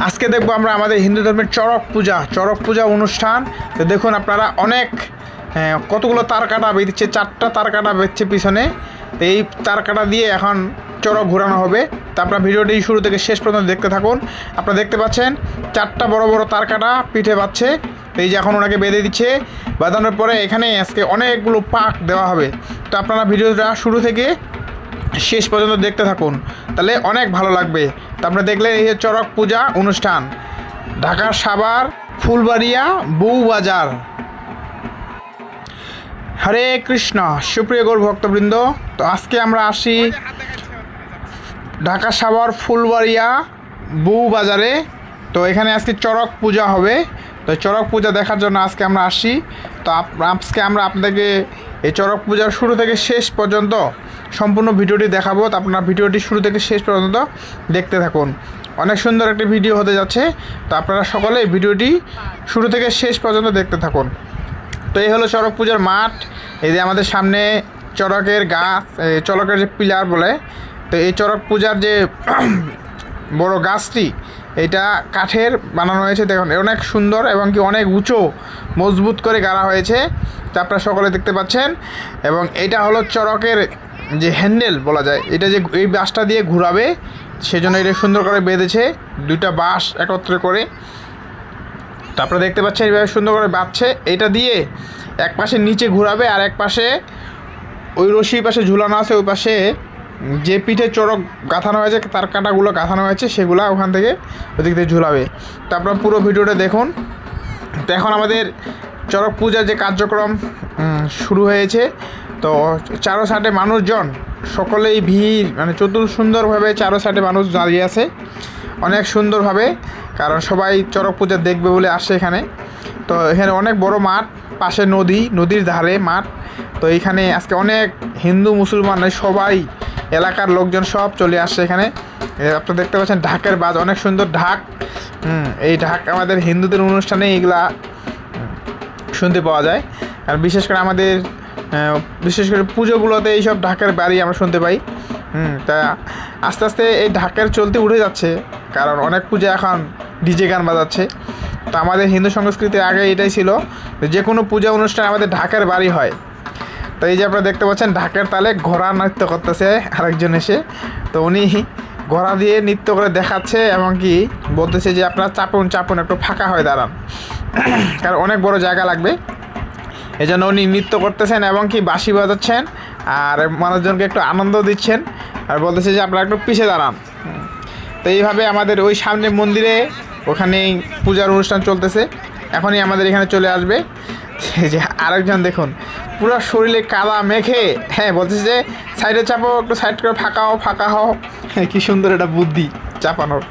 আজকে দেখবো আমরা আমাদের হিন্দু ধর্মের চড়ক পূজা অনুষ্ঠান। তো দেখুন আপনারা অনেক কতগুলো তার কাটা বেঁধেছে, 4টা তার কাটা বেঁধেছে পিছনে। তো এই তার কাটা দিয়ে এখন চড়ক ঘোরানো হবে। তো আপনারা ভিডিওটি শুরু থেকে শেষ পর্যন্ত দেখতে থাকুন। আপনারা দেখতে পাচ্ছেন 4টা বড় বড় তার কাটা পিঠে বাঁধছে। তো এই যে এখন ওনাকে বেঁধে দিচ্ছে, বাঁধানোর পরে এখানে আজকে অনেকগুলো পাক দেওয়া হবে। তো আপনারা ভিডিওটা শুরু থেকে শেষ পর্যন্ত দেখতে থাকুন, তাহলে অনেক ভালো লাগবে। তো আপনারা দেখলেন এই যে চড়ক পূজা অনুষ্ঠান, ঢাকার সাভার ফুলবাড়িয়া বউবাজার। হরে কৃষ্ণ। সুপ্রিয় গৌর ভক্তবৃন্দ, তো আজকে আমরা আসি ঢাকা সাভার ফুলবাড়িয়া বউবাজারে। তো এখানে আজকে চড়ক পূজা হবে। তো চড়ক পূজা দেখার জন্য আজকে আমরা আসি। তো আজকে আমরা আপনাদেরকে এই চড়ক পূজার শুরু থেকে শেষ পর্যন্ত সম্পূর্ণ ভিডিওটি দেখাবো। তো আপনার ভিডিওটি শুরু থেকে শেষ পর্যন্ত দেখতে থাকুন, অনেক সুন্দর একটি ভিডিও হতে যাচ্ছে। তো আপনারা সকলে ভিডিওটি শুরু থেকে শেষ পর্যন্ত দেখতে থাকুন। তো এই হলো চড়ক পূজার মাঠ। এই যে আমাদের সামনে চড়কের গাছ, চড়কের যে পিলার বলে, তো এই চড়ক পূজার যে বড় গাছটি, এটা কাঠের বানানো হয়েছে। দেখুন অনেক সুন্দর এবং কি অনেক উঁচু মজবুত করে গাড়া হয়েছে। তা আপনারা সকলে দেখতে পাচ্ছেন। এবং এটা হলো চড়কের যে হ্যান্ডেল বলা যায়, এটা যে এই বাঁশটা দিয়ে ঘুরাবে, সেজন্য এটা সুন্দর করে বেঁধেছে, 2টা বাঁশ একত্রে করে। তো আপনারা দেখতে পাচ্ছেন এইভাবে সুন্দর করে বাঁধছে। এটা দিয়ে এক পাশে নিচে ঘুরাবে, আর এক পাশে ওই রশির পাশে ঝুলানো আছে, ওই পাশে যে পিঠে চড়ক গাঁথানো হয়েছে, তার কাঁটাগুলো গাঁথানো হয়েছে, সেগুলো ওখান থেকে ওদিক থেকে ঝুলাবে। তো আপনারা পুরো ভিডিওটা দেখুন। তো এখন আমাদের চড়ক পূজার যে কার্যক্রম শুরু হয়েছে। তো চারো সাইডে মানুষজন সকলেই ভিড়, মানে সুন্দরভাবে চারো সাইডে মানুষ দাঁড়িয়ে আছে অনেক সুন্দরভাবে, কারণ সবাই চড়ক পূজা দেখবে বলে আসে এখানে। তো এখানে অনেক বড় মাঠ, পাশে নদীর ধারে মাঠ। তো এইখানে আজকে অনেক হিন্দু মুসলমান সবাই, এলাকার লোকজন সব চলে আসছে এখানে। আপনারা দেখতে পাচ্ছেন ঢাকের বাজ, অনেক সুন্দর ঢাক। এই ঢাক আমাদের হিন্দুদের অনুষ্ঠানে এইগুলা শুনতে পাওয়া যায়। আর বিশেষ করে পুজোগুলোতে এইসব ঢাকের বাড়ি আমরা শুনতে পাই। তা আস্তে আস্তে এই ঢাকের চলতে উঠে যাচ্ছে, কারণ অনেক পূজা এখন ডিজে গান বাজাচ্ছে। তো আমাদের হিন্দু সংস্কৃতি আগে এটাই ছিল, যে কোনো পূজা অনুষ্ঠানে আমাদের ঢাকের বাড়ি হয়। তো এই যে আপনারা দেখতে পাচ্ছেন ঢাকের তালে ঘোড়া নৃত্য করতেছে আরেকজন এসে। তো উনি ঘোড়া দিয়ে নৃত্য করে দেখাচ্ছে এবং কি বলতেছে যে আপনারা চাপুন একটু ফাঁকা হয়ে দাঁড়ান, কারণ অনেক বড় জায়গা লাগবে। এই জন্য উনি নৃত্য করতেছেন এবং কি বাঁশি বাজাচ্ছেন, আর মানুষজনকে একটু আনন্দ দিচ্ছেন, আর বলতেছে যে আপনারা একটু পিছিয়ে দাঁড়ান। তো এইভাবে আমাদের ওই সামনে মন্দিরে ওখানেই পূজার অনুষ্ঠান চলতেছে। এখনই আমাদের এখানে চলে আসবে। যে আরেকজন দেখুন পুরো শরীরে কাদা মেখে, বলতেছে যে সাইডে চাপো, একটু সাইড করে ফাঁকা হও। কি সুন্দর এটা বুদ্ধি চাপানোর।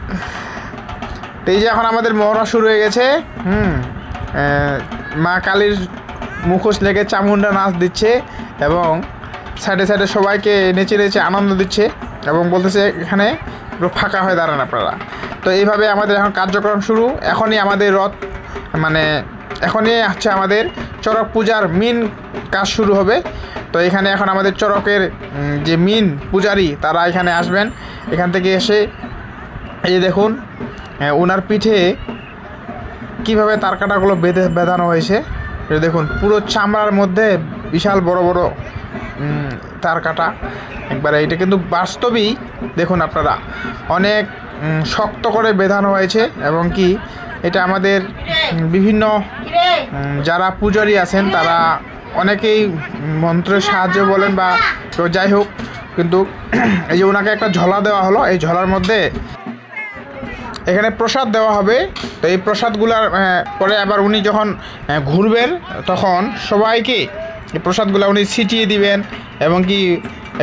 তো এই যে এখন আমাদের মহড়া শুরু হয়ে গেছে। মা কালীর মুখোশ লেগে চামুন্ডা নাচ দিচ্ছে এবং সাইডে সবাইকে নেচে আনন্দ দিচ্ছে এবং বলতেছে এখানে একটু ফাঁকা হয়ে দাঁড়ান আপনারা। তো এইভাবে আমাদের এখন কার্যক্রম শুরু। এখনই আমাদের এখনই হচ্ছে আমাদের চড়ক পূজার মেন কাজ শুরু হবে। তো এখানে এখন আমাদের চড়কের যে মেন পূজারি, তারা এখানে আসবেন। এখান থেকে এসে এই যে দেখুন ওনার পিঠে কীভাবে তার কাটাগুলো বেঁধানো হয়েছে। দেখুন পুরো চামড়ার মধ্যে বিশাল বড় বড় তার কাটা একবারে। এটা কিন্তু বাস্তবেই দেখুন আপনারা অনেক শক্ত করে বেঁধানো হয়েছে এবং কি এটা আমাদের বিভিন্ন যারা পূজারী আছেন তারা অনেকেই মন্ত্রের সাহায্য বলেন বা যাই হোক, কিন্তু এই যে ওনাকে একটা ঝোলা দেওয়া হলো, এই ঝোলার মধ্যে এখানে প্রসাদ দেওয়া হবে। তো এই প্রসাদগুলার পরে আবার উনি যখন ঘুরবেন তখন সবাইকে এই প্রসাদগুলো উনি ছিটিয়ে দিবেন এবং কি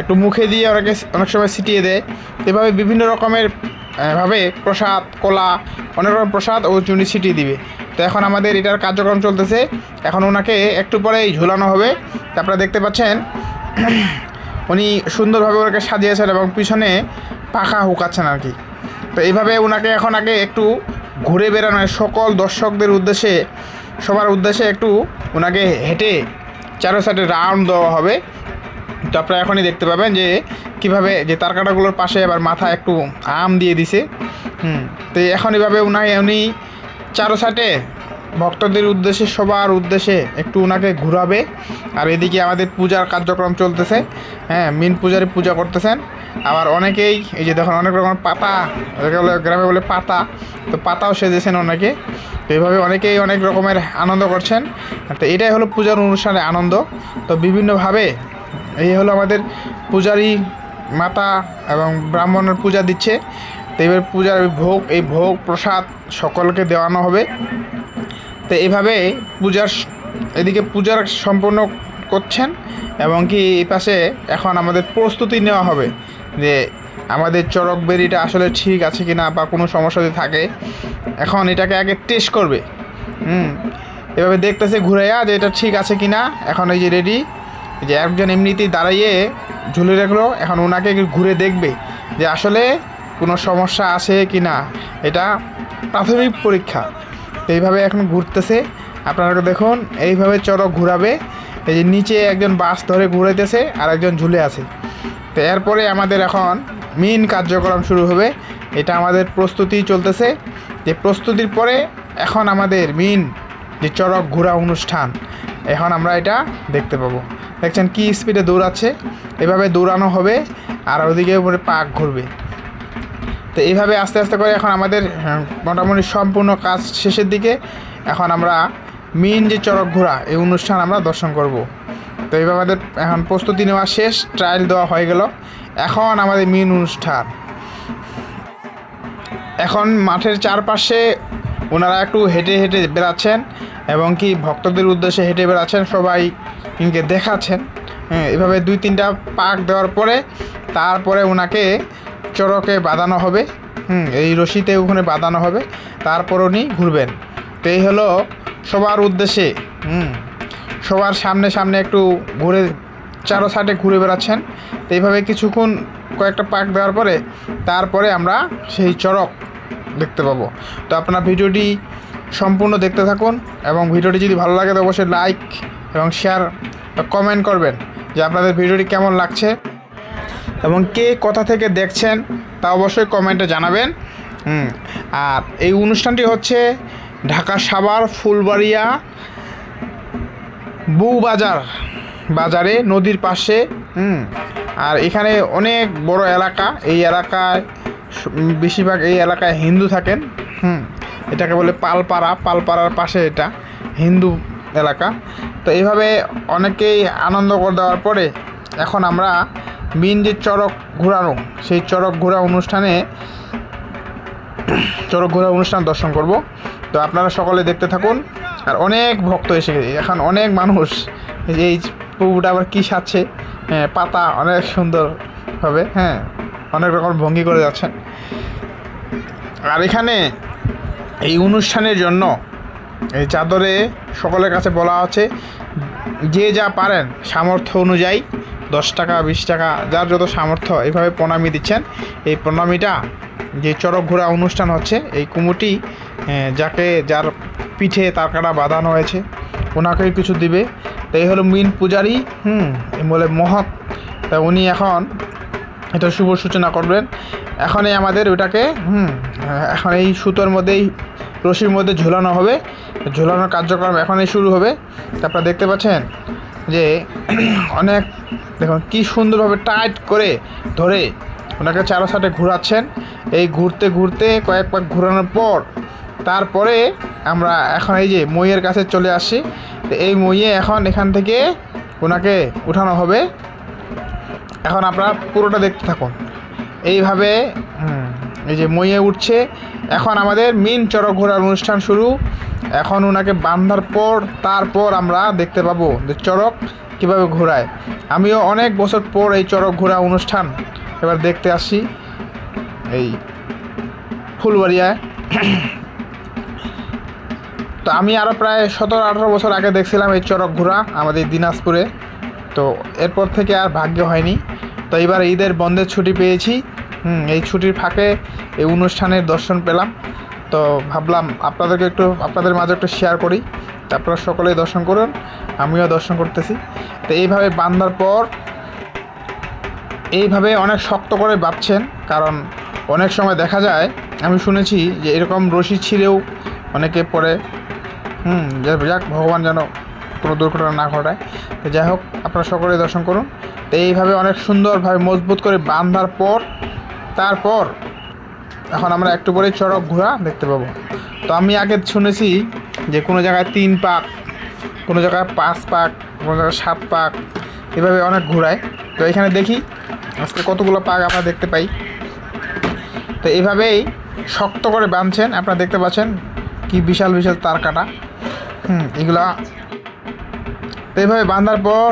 একটু মুখে দিয়ে অনেক সময় ছিটিয়ে দেয়। এভাবে বিভিন্ন রকমের ভাবে প্রসাদ, কলা, অনেক রকম প্রসাদ উনি ছিটিয়ে দিবে। তো এখন আমাদের এটার কার্যক্রম চলতেছে। এখন ওনাকে একটু পরেই ঝুলানো হবে। আপনারা দেখতে পাচ্ছেন উনি সুন্দরভাবে ওনাকে সাজিয়েছেন এবং পিছনে পাখা হুকাচ্ছেন আর কি। তো এইভাবে ওনাকে এখন আগে একটু ঘুরে বেড়ানো, সকল দর্শকদের উদ্দেশ্যে, সবার উদ্দেশ্যে একটু ওনাকে হেঁটে চারো সাইডে রাউন্ড দেওয়া হবে। তো আপনারা এখনই দেখতে পাবেন যে কিভাবে যে তারকাটাগুলোর পাশে আবার মাথা একটু আম দিয়ে দিছে। তো এখন এভাবে উনি চারো সাইডে ভক্তদের উদ্দেশ্যে সবার উদ্দেশ্যে একটু ওনাকে ঘুরাবে। আর এদিকে আমাদের পূজার কার্যক্রম চলতেছে। হ্যাঁ, মিন পূজারি পূজা করতেছেন। আবার অনেকেই এই যে দেখুন অনেক রকমের পাতা, গ্রামে বলে পাতা, তো পাতাও সেজেছেন অনেকে। তো এইভাবে অনেকেই অনেক রকমের আনন্দ করছেন। তো এটাই হলো পূজার অনুষ্ঠানের আনন্দ। তো বিভিন্নভাবে এই হলো আমাদের পূজারি মাতা এবং ব্রাহ্মণের পূজা দিচ্ছে। তো এবার পূজার ভোগ, এই ভোগ প্রসাদ সকলকে দেওয়ানো হবে। তো এইভাবে এদিকে পূজার সম্পূর্ণ করছেন এবং কি এই পাশে এখন আমাদের প্রস্তুতি নেওয়া হবে যে আমাদের চড়ক বেরিটা আসলে ঠিক আছে কিনা বা কোনো সমস্যা যদি থাকে এখন এটাকে আগে টেস্ট করবে। এভাবে দেখতেছে ঘুরাইয়া যে এটা ঠিক আছে কিনা। এখন এই যে রেডি, যে একজন এমনিতেই দাঁড়াইয়ে ঝুলে রাখলো, এখন ওনাকে ঘুরে দেখবে যে আসলে কোনো সমস্যা আছে কি না। এটা প্রাথমিক পরীক্ষা। তো এইভাবে এখন ঘুরতেছে, আপনারা দেখুন এইভাবে চড়ক ঘুরাবে। এই যে নিচে একজন বাস ধরে ঘুরাইতেছে আর একজন ঝুলে আছে। তো এরপরে আমাদের এখন মেইন কার্যক্রম শুরু হবে। এটা আমাদের প্রস্তুতি চলতেছে। যে প্রস্তুতির পরে এখন আমাদের মেইন যে চড়ক ঘোরা অনুষ্ঠান, এখন আমরা এটা দেখতে পাবো। দেখছেন কি স্পিডে দৌড়াচ্ছে, এভাবে দৌড়ানো হবে আর ওদিকে উপরে পাক ঘুরবে। তো এইভাবে আস্তে আস্তে করে এখন আমাদের মোটামুটি সম্পূর্ণ কাজ শেষের দিকে। এখন আমরা মেইন যে চড়ক ঘোরা এই অনুষ্ঠান আমরা দর্শন করব। তো এইভাবে আমাদের এখন প্রস্তুতি নেওয়া শেষ, ট্রায়াল দেওয়া হয়ে গেল। এখন আমাদের মেইন অনুষ্ঠান। এখন মাঠের চারপাশে ওনারা একটু হেঁটে হেঁটে বেড়াচ্ছেন এবং কি ভক্তদের উদ্দেশ্যে হেঁটে বেড়াচ্ছেন, সবাই ইনকে দেখাচ্ছেন। এভাবে 2-3টা পাক দেওয়ার পরে তারপরে ওনাকে চড়কে বাঁধানো হবে। এই রশিতে ওখানে বাঁধানো হবে, তারপর উনি ঘুরবেন। তো এই হলো সবার উদ্দেশ্যে সবার সামনে সামনে একটু ঘুরে চারো সাইডে ঘুরে বেড়াচ্ছেন। তো এইভাবে কিছুক্ষণ কয়েকটা পাক দেওয়ার পরে তারপরে আমরা সেই চড়ক দেখতে পাবো। তো আপনারা ভিডিওটি সম্পূর্ণ দেখতে থাকুন এবং ভিডিওটি যদি ভালো লাগে তো অবশ্যই লাইক এবং শেয়ার বা কমেন্ট করবেন যে আপনাদের ভিডিওটি কেমন লাগছে এবং কে কোথা থেকে দেখছেন তা অবশ্যই কমেন্টে জানাবেন। আর এই অনুষ্ঠানটি হচ্ছে ঢাকা সাভার ফুলবাড়িয়া বাজারে নদীর পাশে। আর এখানে অনেক বড় এলাকা, এই এলাকায় বেশিরভাগ এই এলাকায় হিন্দু থাকেন। এটাকে বলে পালপাড়ার পাশে এটা হিন্দু এলাকা। তো এইভাবে অনেকেই আনন্দ করে দেওয়ার পরে এখন আমরা মেইন যে চড়ক ঘোরানো সেই চড়ক ঘোরা অনুষ্ঠান দর্শন করব। তো আপনারা সকলে দেখতে থাকুন। আর অনেক ভক্ত এসে গেছে, এখন অনেক মানুষ। এই প্রভুটা আবার কী সাজছে, পাতা অনেক সুন্দরভাবে, অনেক রকম ভঙ্গি করে যাচ্ছেন। আর এখানে এই অনুষ্ঠানের জন্য এই চাদরে সকলের কাছে বলা হচ্ছে যে যা পারেন সামর্থ্য অনুযায়ী 10 টাকা 20 টাকা যার যত সামর্থ্য এইভাবে প্রণামী দিচ্ছেন। এই প্রণামীটা যে চড়ক ঘোরা অনুষ্ঠান হচ্ছে এই কুমুটি যার পিঠে তারকাটা বাঁধানো হয়েছে ওনাকেই কিছু দিবে। তো এই হলো মেইন পূজারি বলে মহৎ। তা উনি এখন এটা শুভ সূচনা করবেন। এখনই আমাদের ওটাকে এখন এই সুতোর মধ্যেই রশির মধ্যে ঝোলানো হবে। ঝোলানোর কার্যক্রম এখনই শুরু হবে। আপনারা দেখতে পাচ্ছেন যে অনেক দেখুন কি সুন্দরভাবে টাইট করে ধরে ওনাকে চারো সাইডে ঘোরাচ্ছেন। এই ঘুরতে ঘুরতে কয়েক পাক ঘোরানোর পর তারপরে আমরা এখন এই যে মইয়ের কাছে চলে আসছি। তো এই মইয়ে এখন এখান থেকে ওনাকে উঠানো হবে। এখন আপনারা পুরোটা দেখতে থাকুন। এইভাবে এই যে মইয়ে উঠছে। এখন আমাদের মেইন চড়ক ঘোরার অনুষ্ঠান শুরু। এখন ওনাকে বাঁধার পর তারপর আমরা দেখতে পাবো যে চড়ক কীভাবে ঘোরায়। আমিও অনেক বছর পর এই চড়ক ঘোরা অনুষ্ঠান এবার দেখতে আসি এই ফুলবাড়িয়ায়। তো আমি আরও প্রায় 17-18 বছর আগে দেখছিলাম এই চড়ক ঘোরা আমাদের দিনাজপুরে। তো এরপর থেকে আর ভাগ্য হয়নি। তো এবার ঈদের বন্ধের ছুটি পেয়েছি। এই ছুটির ফাঁকে এই অনুষ্ঠানের দর্শন পেলাম। তো ভাবলাম আপনাদের মাঝে একটু শেয়ার করি। আপনারা সকলেই দর্শন করুন, আমিও দর্শন করতেছি। তো এইভাবে বাঁধার পর এইভাবে অনেক শক্ত করে বাঁধছেন, কারণ অনেক সময় দেখা যায়, আমি শুনেছি যে এরকম রশি ছিঁড়েও অনেকে পড়ে। যাক, ভগবান যেন কোনো দুর্ঘটনা না ঘটায়। তো যাই হোক, আপনারা সকলে দর্শন করুন। তো এইভাবে অনেক সুন্দরভাবে মজবুত করে বাঁধার পর তারপর এখন আমরা একটু পরে চড়ক ঘোড়া দেখতে পাবো। তো আমি আগে শুনেছি যে কোনো জায়গায় 3 পাক, কোনো জায়গায় 5 পাক, কোনো জায়গায় 7 পাক, এভাবে অনেক ঘোরায়। তো এখানে দেখি আজকে কতগুলো পাক আমরা দেখতে পাই। তো এইভাবেই শক্ত করে বাঁধছেন, আপনারা দেখতে পাচ্ছেন কি বিশাল বিশাল তার কাটা। এগুলা তো এইভাবে বাঁধার পর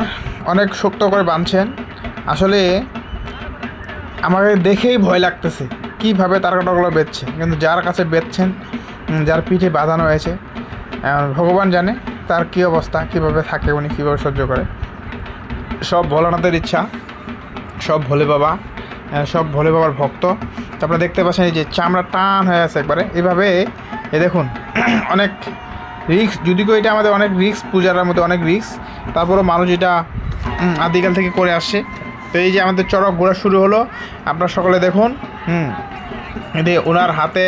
অনেক শক্ত করে বাঁধছেন। আসলে আমাকে দেখেই ভয় লাগতেছে কীভাবে তার কাটাগুলো বেঁধছে, কিন্তু যার কাছে বেঁধছেন, যার পিঠে বাঁধানো হয়েছে, ভগবান জানে তার কী অবস্থা, কীভাবে থাকে উনি, কীভাবে সহ্য করে। সব ভোলানাথের ইচ্ছা, সব ভোলে বাবা, সব ভোলে বাবার ভক্ত। আপনারা দেখতে পাচ্ছেন এই যে চামড়া টান হয়ে আছে একবারে। এভাবে দেখুন অনেক রিস্ক, যদি এটা আমাদের অনেক রিস্ক, পূজার মধ্যে অনেক রিস্ক, তারপরেও মানুষ এটা আদিকাল থেকে করে আসছে। তো এই যে আমাদের চড়ক ঘোরা শুরু হলো, আপনারা সকলে দেখুন। এতে ওনার হাতে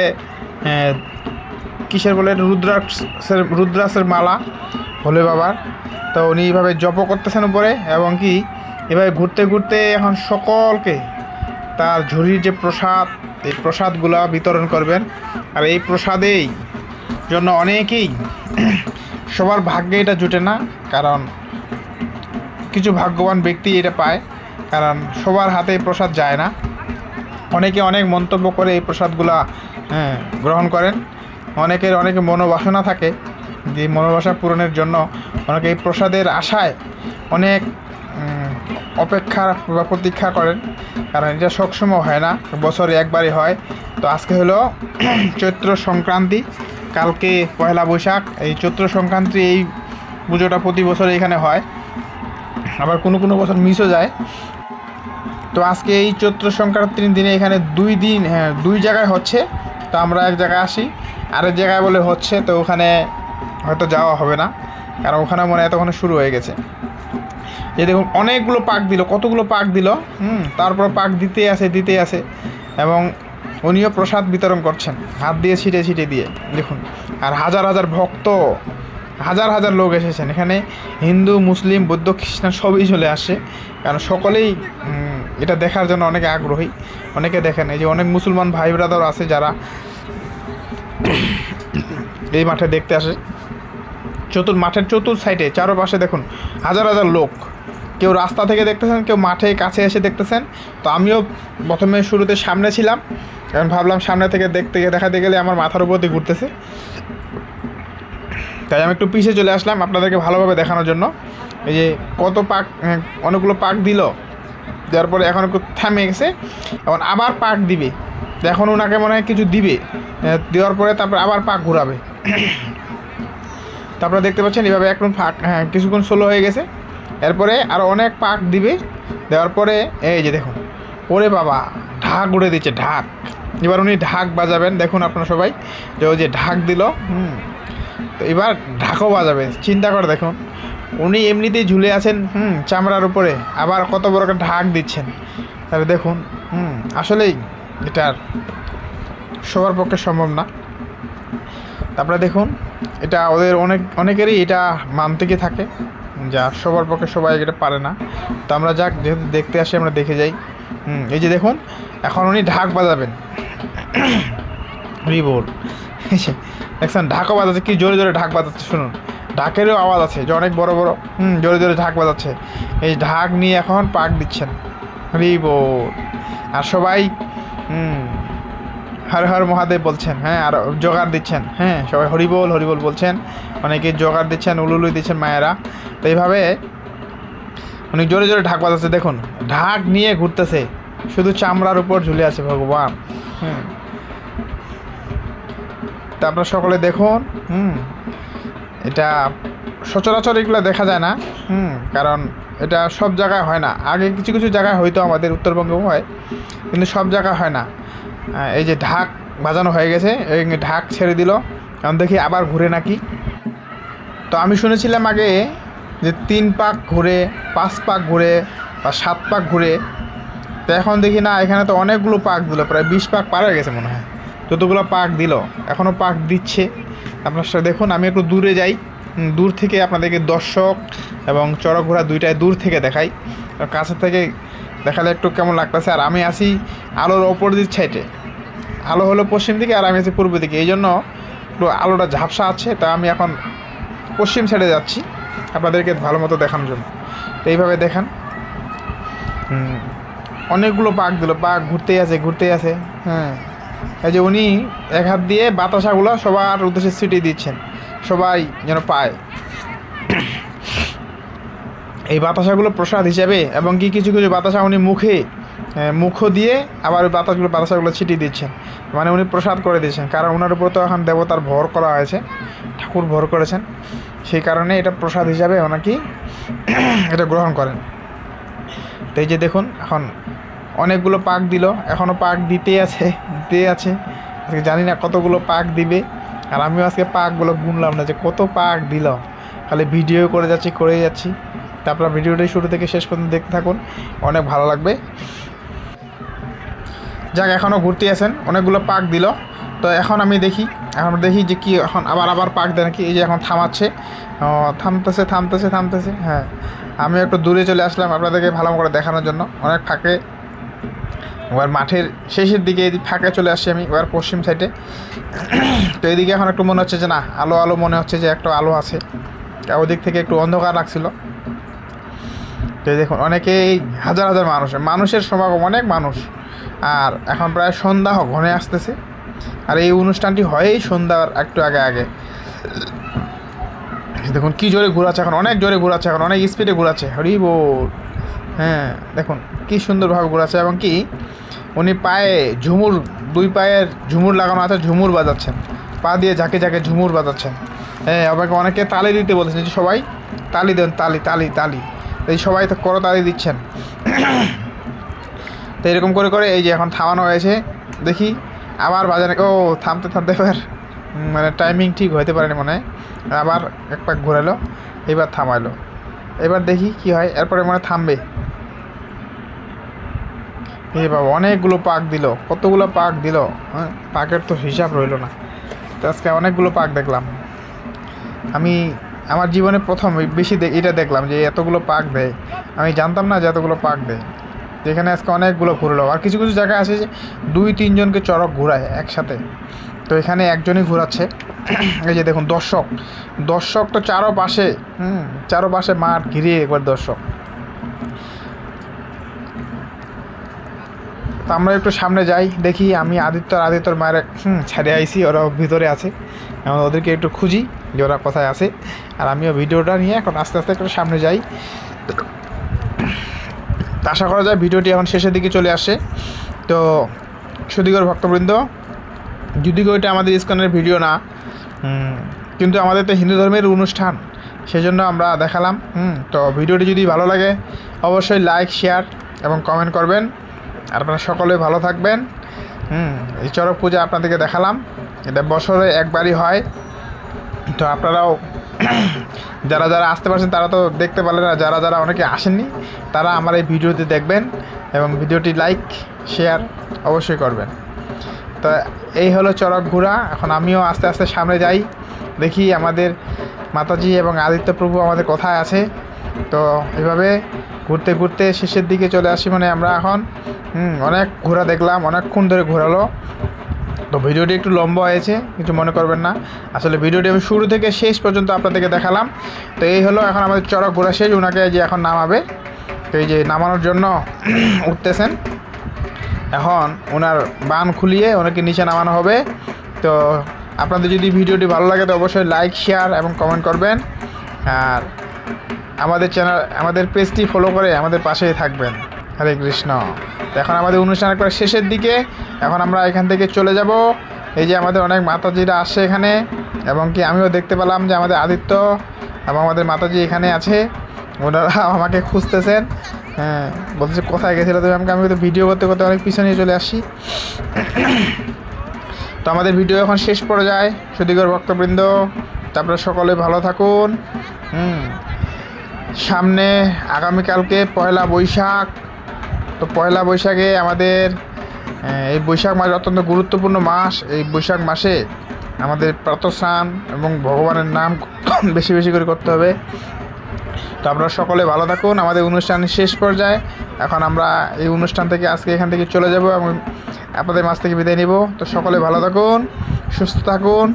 কিসের বলে রুদ্রাক্ষের মালা ভোলে বাবার। তো উনি এইভাবে জপ করতেছেন উপরে, এবং কি এভাবে ঘুরতে ঘুরতে এখন সকলকে তার ঝুড়ির যে প্রসাদ, এই প্রসাদগুলা বিতরণ করবেন। আর এই প্রসাদেই জন্য অনেকেই, সবার ভাগ্যে এটা জুটে না, কারণ কিছু ভাগ্যবান ব্যক্তি এটা পায়, কারণ সবার হাতে এই প্রসাদ যায় না। অনেকে অনেক মন্তব্য করে এই প্রসাদগুলা গ্রহণ করেন। অনেকে মনোবাসনা থাকে, যে মনোবাসনা পূরণের জন্য অনেকে এই প্রসাদের আশায় অনেক অপেক্ষা বা প্রতীক্ষা করেন, কারণ এটা সবসময় হয় না, বছরে একবারই হয়। তো আজকে হলো চৈত্র সংক্রান্তি, কালকে পয়লা বৈশাখ। এই চৈত্র সংক্রান্তি এই পুজোটা প্রতি বছর এখানে হয়, আবার কোনো কোনো বছর মিসও যায়। তো আজকে এই চৈত্র সংক্রান্তির দিনে এখানে 2 দিন, 2 জায়গায় হচ্ছে। তো আমরা এক জায়গায় আসি, আরেক জায়গায় বলে হচ্ছে, তো ওখানে হয়তো যাওয়া হবে না, কারণ ওখানে মনে হয় এতক্ষণে শুরু হয়ে গেছে। এই দেখুন অনেকগুলো পাক দিল, কতগুলো পাক দিল, তারপর পাক দিতে আসে, এবং উনিও প্রসাদ বিতরণ করছেন হাত দিয়ে ছিটে দিয়ে, দেখুন। আর হাজার হাজার ভক্ত, হাজার হাজার লোক এসেছেন এখানে, হিন্দু, মুসলিম, বৌদ্ধ, খ্রিস্টান সবই চলে আসে, কারণ সকলেই এটা দেখার জন্য অনেকে আগ্রহী। অনেকে দেখেন, এই যে অনেক মুসলমান ভাই ব্রাদার আছে যারা এই মাঠে দেখতে আসে। মাঠের চতুর সাইডে চারপাশে দেখুন হাজার হাজার লোক, কেউ রাস্তা থেকে দেখতেছেন, কেউ মাঠে কাছে এসে দেখতেছেন। তো আমিও প্রথমে শুরুতে সামনে ছিলাম, কারণ ভাবলাম সামনে থেকে দেখাতে গেলে আমার মাথার উপর দিয়ে ঘুরতেছে, তাই আমি একটু পিছিয়ে চলে আসলাম আপনাদেরকে ভালোভাবে দেখানোর জন্য। এই যে কত পাক, অনেকগুলো পাক দিল, দেওয়ার পরে এখন একটু থেমে গেছে, এখন আবার পাক দিবে। এখন ওনাকে মনে হয় কিছু দিবে, দেওয়ার পরে তারপর আবার পাক ঘুরাবে। তারপরে দেখতে পাচ্ছেন এভাবে এখন পাক, কিছুক্ষণ স্লো হয়ে গেছে, এরপরে আরও অনেক পাক দিবে। দেওয়ার পরে এই যে দেখুন, ওরে বাবা, ঢাক উড়ে দিচ্ছে, ঢাক। এবার উনি ঢাক বাজাবেন, দেখুন আপনারা সবাই, যে ওই যে ঢাক দিল, তো এবার ঢাকও বাজাবে। চিন্তা করে দেখুন, উনি এমনিতেই ঝুলে আছেন চামড়ার উপরে, আবার কত বড় একটা ঢাক দিচ্ছেন। তাহলে দেখুন, আসলেই এটা সবার পক্ষে সম্ভব না। তারপরে দেখুন, এটা ওদের অনেকেরই এটা মানতে কি থাকে, যা সবার পক্ষে সবাই এটা পারে না। তো আমরা যাক, যেহেতু দেখতে আসি আমরা দেখে যাই। এই যে দেখুন, এখন উনি ঢাক বাজাবেন, রিবোল দেখছেন, ঢাকও বাজাচ্ছে, কি জোরে জোরে ঢাক বাজাচ্ছে, শুনুন, ঢাকেরও আওয়াজ আছে, যে অনেক বড় বড় জোরে জোরে ঢাক বাজাচ্ছে। এই ঢাক নিয়ে এখন পাক দিচ্ছেন, রিবোল। আর সবাই হর হর মহাদেব বলছেন, আর জোগাড় দিচ্ছেন, সবাই হরিবোল হরিবোল বলছেন, অনেকে জোগাড় দিচ্ছেন, উলুলুই দিচ্ছেন মায়েরা। তো এইভাবে অনেক জোরে জোরে ঢাক বাজাচ্ছে, দেখুন ঢাক নিয়ে ঘুরতেছে, শুধু চামড়ার উপর ঝুলে আছে ভগবান। তা আপনারা সকলে দেখুন, এটা সচরাচর এগুলো দেখা যায় না, কারণ এটা সব জায়গায় হয় না। আগে কিছু কিছু জায়গায় হয়তো আমাদের উত্তরবঙ্গেও হয়, কিন্তু সব জায়গায় হয় না। এই যে ঢাক বাজানো হয়ে গেছে, এই ঢাক ছেড়ে দিল, কারণ দেখি আবার ঘুরে নাকি। তো আমি শুনেছিলাম আগে যে 3 পাক ঘুরে, 5 পাক ঘুরে বা 7 পাক ঘুরে, তো এখন দেখি না এখানে তো অনেকগুলো পাক দিল, প্রায় 20 পাক পার হয়ে গেছে মনে হয়। যতগুলো পাক দিল, এখনও পাক দিচ্ছে। আপনার সাথে দেখুন, আমি একটু দূরে যাই, দূর থেকে আপনাদেরকে দর্শক এবং চড়ক ঘোড়া দুইটাই দূর থেকে দেখাই। কাছে থেকে দেখালে একটু কেমন লাগতেছে। আর আমি আছি আলোর অপোজিট সাইডে, আলো হলো পশ্চিম দিকে আর আমি আছি পূর্ব দিকে, এই জন্য একটু আলোটা ঝাপসা আছে। তা আমি এখন পশ্চিম সাইডে যাচ্ছি আপনাদেরকে ভালো মতো দেখানোর জন্য। তো এইভাবে দেখান, অনেকগুলো পাক দিল, পাক ঘুরতেই আছে। হ্যাঁ, এই যে উনি এক হাত দিয়ে বাতাসাগুলো সবার উদ্দেশ্যে ছিটিয়ে দিচ্ছেন, সবাই যেন পায় এই বাতাসাগুলো প্রসাদ হিসাবে। এবং কি কিছু কিছু বাতাসা উনি মুখ দিয়ে আবার ওই বাতাসাগুলো ছিটিয়ে দিচ্ছেন, মানে উনি প্রসাদ করে দিচ্ছেন। কারণ ওনার উপর তো এখন দেবতার ভর করা হয়েছে, ঠাকুর ভর করেছেন, সেই কারণে এটা প্রসাদ হিসাবে ওনাকে এটা গ্রহণ করেন। তো এই যে দেখুন, এখন অনেকগুলো পাক দিল, এখনও পাক দিতে আছে। আজকে জানি না কতগুলো পাক দিবে। আর আমিও আজকে পাকগুলো গুনলাম না যে কত পাক দিল, খালি ভিডিও করেই যাচ্ছি। তা আপনারা ভিডিওটি শুরু থেকে শেষ পর্যন্ত দেখতে থাকুন, অনেক ভালো লাগবে। যাক, এখনও ঘুরতে আছেন, অনেকগুলো পাক দিল। তো এখন আমি দেখি যে কি এখন আবার পাক দেয় নাকি। এই যে এখন থামতেছে। হ্যাঁ, আমি একটু দূরে চলে আসলাম আপনাদেরকে ভালো করে দেখানোর জন্য। অনেক ফাঁকে, এবার মাঠের শেষের দিকে এই ফাঁকে চলে আসছি আমি, এবার পশ্চিম সাইডে। তো এইদিকে এখন একটু মনে হচ্ছে যে না, আলো মনে হচ্ছে যে একটা আলো আছে। ওদিক থেকে একটু অন্ধকার লাগছিল। তো দেখুন, অনেকেই হাজার মানুষের সমাগম, অনেক মানুষ। আর এখন প্রায় সন্ধ্যা ঘনে আসতেছে, আর এই অনুষ্ঠানটি হয়ই সন্ধ্যার একটু আগে। দেখুন কি জোরে ঘোরাচ্ছে এখন, অনেক জোরে ঘোরাচ্ছে এখন, অনেক স্পিডে ঘোরাচ্ছে। হরি বল। হ্যাঁ, দেখুন কি সুন্দরভাবে ঘোরাচ্ছে। এবং কি উনি পায়ে দুই পায়ের ঝুমুর লাগানো আছে, ঝুমুর বাজাচ্ছেন, পা দিয়ে ঝাঁকে ঝুমুর বাজাচ্ছেন। হ্যাঁ, আবার অনেকে তালি দিতে বলছেন যে সবাই তালি দেন, তালি। এই সবাই তো করতালি দিচ্ছেন। তো এরকম করে এই যে এখন থামানো হয়েছে। দেখি আবার বাজারে থামতে এবার মানে টাইমিং ঠিক হতে পারেনি মনে হয়। আবার এক পাক ঘোরালো, এবার থামাইলো। এবার দেখি কি হয়, এরপরে মনে থামবে। এই বাবা, অনেকগুলো পাক দিল, কতগুলো পাক দিল। হ্যাঁ, পাকের তো হিসাব রইল না। তো আজকে অনেকগুলো পাক দেখলাম। আমি আমার জীবনে প্রথম বেশি এটা দেখলাম যে এতগুলো পাক দেয়। আমি জানতাম না যে এতগুলো পাক দেয়। যেখানে আজকে অনেকগুলো ঘুরলো। আর কিছু জায়গায় আছে যে 2-3 জনকে চড়ক ঘোরায় একসাথে, তো এখানে একজনই ঘোরাচ্ছে। এই যে দেখুন, দর্শক তো চারোপাশে মাঠ ঘিরে একবার দর্শক। তো আমরা একটু সামনে যাই, দেখি আমি আদিত্যর মায়ের ছেড়ে আইসি, ওরা ভিতরে আছে। ওদেরকে একটু খুঁজি যে ওরা কোথায় আছে। আর আমিও ভিডিওটা নিয়ে এখন আস্তে একটু সামনে যাই। আশা করা যায় ভিডিওটি এখন শেষের দিকে চলে আসে। তো সুধীগর ভক্তবৃন্দ, যদিও এটা আমাদের ইসকনের ভিডিও না, কিন্তু আমাদের তো হিন্দু ধর্মের অনুষ্ঠান, সেজন্য আমরা দেখালাম। তো ভিডিওটি যদি ভালো লাগে অবশ্যই লাইক, শেয়ার এবং কমেন্ট করবেন। আর আপনারা সকলে ভালো থাকবেন। এই চড়ক পূজা আপনাদেরকে দেখালাম, এটা বছরে একবারই হয়। তো আপনারাও যারা আসতে পারছেন তারা তো দেখতে পারলেন, না যারা অনেকে আসেননি তারা আমার এই ভিডিওতে দেখবেন এবং ভিডিওটি লাইক, শেয়ার অবশ্যই করবেন। তো এই হলো চড়ক ঘোরা। এখন আমিও আস্তে সামনে যাই, দেখি আমাদের মাতাজি এবং আদিত্য প্রভু আমাদের কোথায় আছে। তো এইভাবে ঘুরতে শেষের দিকে চলে আসি। মানে আমরা এখন অনেক ঘোরা দেখলাম, অনেকক্ষণ ধরে ঘোরালো। তো ভিডিওটি একটু লম্বা হয়েছে, কিছু মনে করবেন না। আসলে ভিডিওটি আমি শুরু থেকে শেষ পর্যন্ত আপনাদেরকে দেখালাম। তো এই হলো এখন আমাদের চড়ক ঘোরা শেষ। ওনাকে যে এখন নামাবে, তো এই যে নামানোর জন্য উঠতেছেন। এখন ওনার বান খুলিয়ে ওনাকে নিচে নামানো হবে। তো আপনাদের যদি ভিডিওটি ভালো লাগে তো অবশ্যই লাইক, শেয়ার এবং কমেন্ট করবেন। আর আমাদের পেজটি ফলো করে আমাদের পাশেই থাকবেন। হরে কৃষ্ণ। তো এখন আমাদের অনুষ্ঠান একবার শেষের দিকে। এখন আমরা এখান থেকে চলে যাব। এই যে আমাদের অনেক মাতাজিরা আসছে এখানে, এবং কি আমিও দেখতে পেলাম যে আমাদের আদিত্য এবং আমাদের মাতাজি এখানে আছে। ওনারা আমাকে খুঁজতেছেন, হ্যাঁ, বলছে কোথায় গেছিলো তুমি। আমি তো ভিডিও করতে অনেক পিছনে চলে আসি। তো আমাদের ভিডিও এখন শেষ পর্যায়ে। সুধীগর ভক্তবৃন্দ, তারপরে সকলে ভালো থাকুন। সামনে আগামীকালকে 1লা বৈশাখ। তো তো পয়লা বৈশাখে আমাদের এই বৈশাখ মাস অত্যন্ত গুরুত্বপূর্ণ মাস। এই বৈশাখ মাসে আমাদের প্রাতঃস্নান এবং ভগবানের নাম বেশি বেশি করে করতে হবে। তো আপনারা সকলে ভালো থাকুন। আমাদের অনুষ্ঠানের শেষ পর্যায়ে এখন আমরা এই অনুষ্ঠান থেকে আজকে এখান থেকে চলে যাব এবং আপনাদের মাছ থেকে বিদায় নিব। তো সকলে ভালো থাকুন, সুস্থ থাকুন।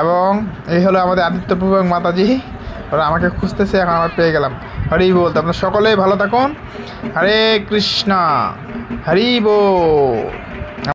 এবং এই হলো আমাদের আদিত্যপ্রভু এবং মাতাজি, ওরা আমাকে খুঁজতেছে, এখন আমরা পেয়ে গেলাম। হরি বল। আপনারা সকলেই ভালো থাকুন। হরে কৃষ্ণ, হরি বল।